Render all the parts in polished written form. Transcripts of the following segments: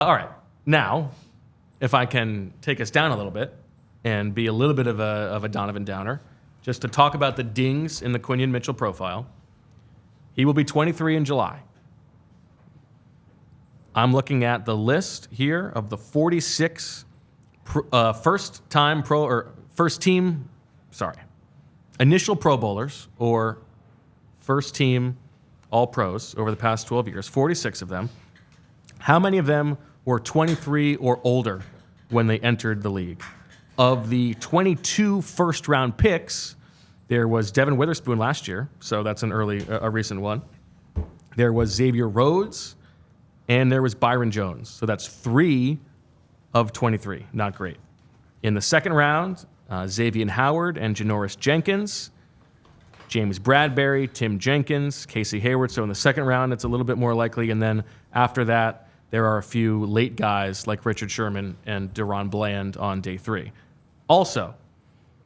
All right. Now, if I can take us down a little bit and be a little bit of a Donovan Downer, just to talk about the dings in the Quinyon Mitchell profile. He will be 23 in July. I'm looking at the list here of the 46 initial Pro Bowlers or first team All Pros over the past 12 years, 46 of them. How many of them were 23 or older when they entered the league? Of the 22 first-round picks, there was Devin Witherspoon last year, so that's a recent one. There was Xavier Rhodes, and there was Byron Jones. So that's 3 of 23. Not great. In the second round, Xavier Howard and Janoris Jenkins, James Bradbury, Tim Jenkins, Casey Hayward. So in the second round, it's a little bit more likely. And then after that, there are a few late guys like Richard Sherman and Deron Bland on day 3. Also,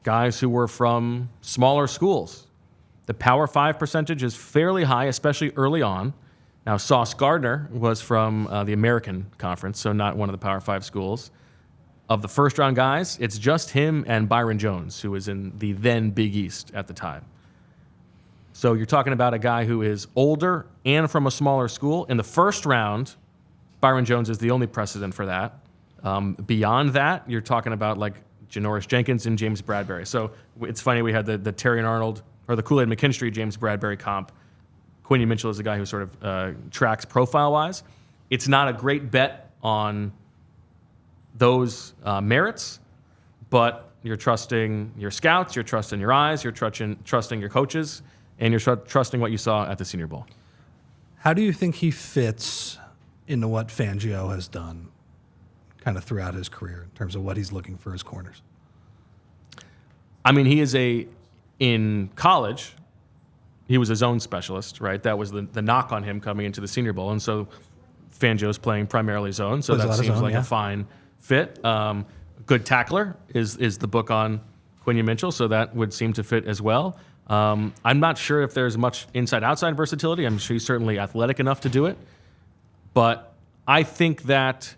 guys who were from smaller schools. The Power 5 percentage is fairly high, especially early on. Now, Sauce Gardner was from the American Conference, so not one of the Power 5 schools. Of the first-round guys, it's just him and Byron Jones, who was in the then Big East at the time. So you're talking about a guy who is older and from a smaller school. In the first round, Byron Jones is the only precedent for that. Beyond that, you're talking about like Janoris Jenkins and James Bradbury. So it's funny, we had the Terrion Arnold or the Kool-Aid McKinstry James Bradbury comp. Quinyon Mitchell is a guy who sort of tracks profile-wise. It's not a great bet on those merits, but you're trusting your scouts, you're trusting your eyes, you're trusting your coaches, and you're trusting what you saw at the Senior Bowl. How do you think he fits into what Fangio has done kind of throughout his career in terms of what he's looking for his corners? I mean, in college, he was a zone specialist, right? That was the knock on him coming into the Senior Bowl. And so Fangio's playing primarily zone, so that seems like a fine fit. Good tackler is the book on Quinyon Mitchell, so that would seem to fit as well. I'm not sure if there's much inside-outside versatility. I'm sure he's certainly athletic enough to do it. But I think that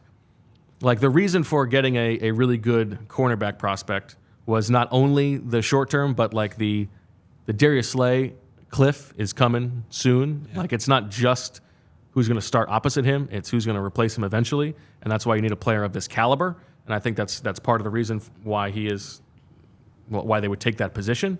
like the reason for getting a really good cornerback prospect was not only the short term, but like the Darius Slay cliff is coming soon. Yeah. Like it's not just who's going to start opposite him, it's who's going to replace him eventually, and that's why you need a player of this caliber. And I think that's part of the reason why why they would take that position.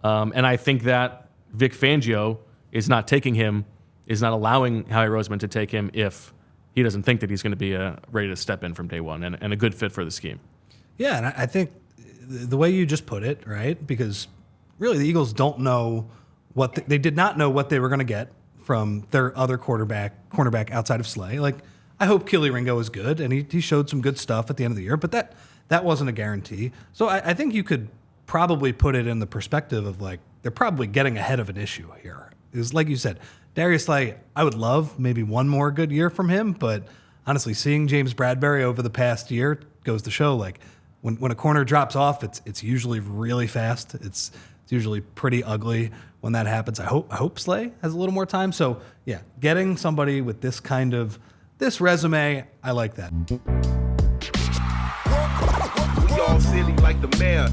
And I think that Vic Fangio is not allowing Howie Roseman to take him if he doesn't think that he's going to be ready to step in from day one and a good fit for the scheme. Yeah, and I think the way you just put it, right? Because really the Eagles don't know they did not know what they were going to get from their other cornerback outside of Slay. Like, I hope Keely Ringo is good, and he showed some good stuff at the end of the year, but that wasn't a guarantee. So I think you could probably put it in the perspective of like they're probably getting ahead of an issue here. Because like you said, Darius Slay, I would love maybe one more good year from him, but honestly, seeing James Bradbury over the past year goes to show like when a corner drops off, it's usually really fast. It's usually pretty ugly when that happens. I hope Slay has a little more time. So yeah, getting somebody with this resume, I like that. We all silly like the mayor.